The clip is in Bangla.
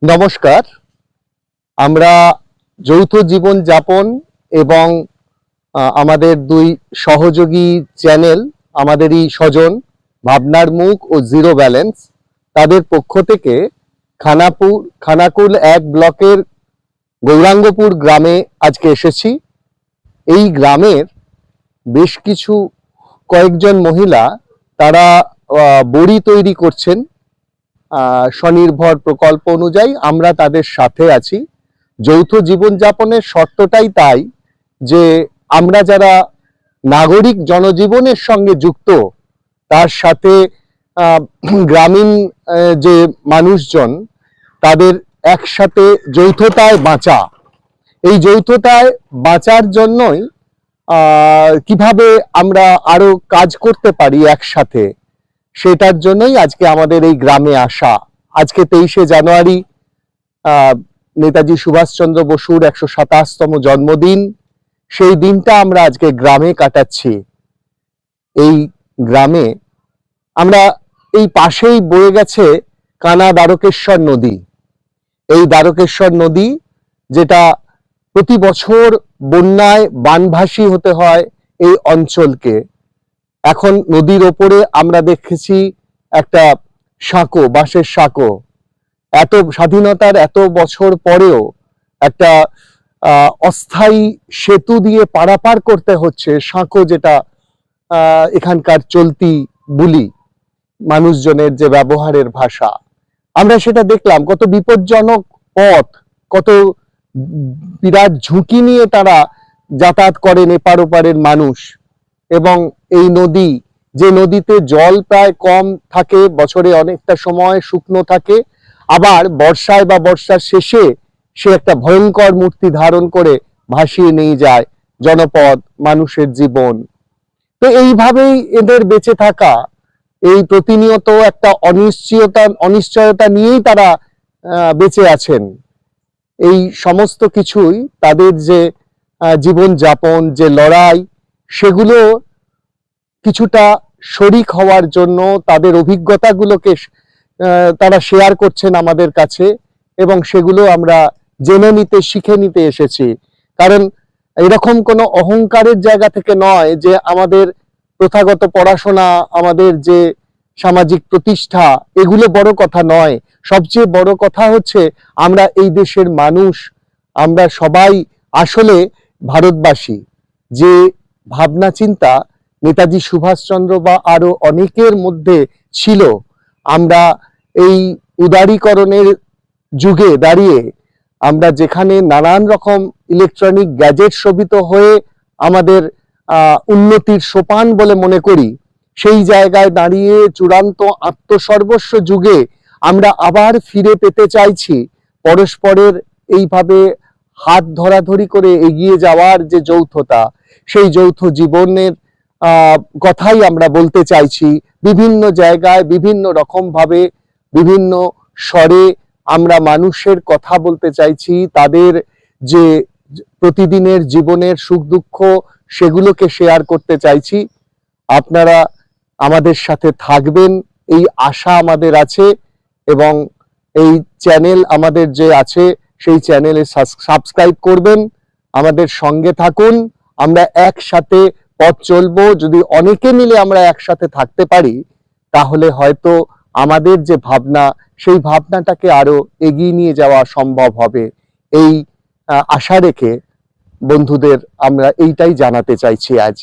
নমস্কার। আমরা যৌথ জীবন যাপন এবং আমাদের দুই সহযোগী চ্যানেল, আমাদেরই স্বজন ভাবনার মুখ ও জিরো ব্যালেন্স, তাদের পক্ষ থেকে খানাকুল 1 ব্লকের গৌরাঙ্গপুর গ্রামে আজকে এসেছি। এই গ্রামের বেশ কয়েকজন মহিলা তারা বড়ি তৈরি করছেন। স্বনির্ভর প্রকল্প অনুযায়ী আমরা তাদের সাথে আছি। যৌথ জীবনযাপনের শর্তটাই তাই যে আমরা যারা নাগরিক জনজীবনের সঙ্গে যুক্ত, তার সাথে গ্রামীণ যে মানুষজন, তাদের একসাথে যৌথতায় বাঁচা, এই যৌথতায় বাঁচার জন্যই কিভাবে আমরা আরো কাজ করতে পারি একসাথে, সেটার জন্যই আজকে আমাদের এই গ্রামে আসা। আজকে 23শে জানুয়ারি নেতাজি সুভাষচন্দ্র বসুর 127তম জন্মদিন। সেই দিনটা আমরা আজকে গ্রামে কাটাচ্ছি। এই গ্রামে আমরা এই পাশেই বয়ে গেছে কানা দ্বারকেশ্বর নদী। এই দ্বারকেশ্বর নদী যেটা প্রতি বছর বন্যায় বানভাসী হতে হয় এই অঞ্চলকে, এখন নদীর ওপরে আমরা দেখেছি একটা সাঁকো, বাঁশের সাঁকো। এত স্বাধীনতার এত বছর পরেও একটা অস্থায়ী সেতু দিয়ে পারাপার করতে হচ্ছে। সাঁকো যেটা এখানকার চলতি বুলি, মানুষজনের যে ব্যবহারের ভাষা, আমরা সেটা দেখলাম। কত বিপজ্জনক পথ, কত বিরাট ঝুঁকি নিয়ে তারা যাতায়াত করেন এপার ওপারের মানুষ। এবং এই নদী, যে নদীতে জল প্রায় কম থাকে, বছরে অনেকটা সময় শুকনো থাকে, আবার বর্ষায় বা বর্ষার শেষে সে একটা ভয়ঙ্কর মূর্তি ধারণ করে ভাসিয়ে নিয়ে যায় জনপদ, মানুষের জীবন। তো এইভাবেই এদের বেঁচে থাকা, এই প্রতিনিয়ত একটা অনিশ্চয়তা নিয়েই তারা বেঁচে আছেন। এই সমস্ত কিছুই তাদের যে জীবন যাপন, যে লড়াই, সেগুলো কিছুটা শরিক হওয়ার জন্য তাদের অভিজ্ঞতাগুলোকে তারা শেয়ার করছেন আমাদের কাছে, এবং সেগুলো আমরা জেনে নিতে, শিখে নিতে এসেছি। কারণ এরকম কোনো অহংকারের জায়গা থেকে নয় যে আমাদের প্রথাগত পড়াশোনা, আমাদের যে সামাজিক প্রতিষ্ঠা, এগুলো বড় কথা নয়। সবচেয়ে বড় কথা হচ্ছে আমরা এই দেশের মানুষ, আমরা সবাই আসলে ভারতবাসী। যে ভাবনা চিন্তা নেতাজি সুভাষচন্দ্র বা আরো অনেকের মধ্যে ছিল, আমরা এই উদারীকরণের যুগে দাঁড়িয়ে, আমরা যেখানে নানান রকম ইলেকট্রনিক গ্যাজেট শোভিত হয়ে আমাদের উন্নতির সোপান বলে মনে করি, সেই জায়গায় দাঁড়িয়ে চূড়ান্ত আত্মসর্বস্ব যুগে আমরা আবার ফিরে পেতে চাইছি পরস্পরের এইভাবে হাত ধরাধরি করে এগিয়ে যাওয়ার যে যৌথতা, সেই যৌথ জীবনের কথাই আমরা বলতে চাইছি। বিভিন্ন জায়গায় বিভিন্ন রকম ভাবে, বিভিন্ন স্বরে আমরা মানুষের কথা বলতে চাইছি, তাদের যে প্রতিদিনের জীবনের সুখ দুঃখ, সেগুলোকে শেয়ার করতে চাইছি। আপনারা আমাদের সাথে থাকবেন, এই আশা আমাদের আছে। এবং এই চ্যানেল আমাদের যে আছে, সেই চ্যানেলে সাবস্ক্রাইব করবেন, আমাদের সঙ্গে থাকুন। আমরা একসাথে পথ চলবো। যদি অনেকে মিলে আমরা একসাথে থাকতে পারি, তাহলে হয়তো আমাদের যে ভাবনা, সেই ভাবনাটাকে আরো এগিয়ে নিয়ে যাওয়া সম্ভব হবে। এই আশা রেখে বন্ধুদের আমরা এইটাই জানাতে চাইছি আজ।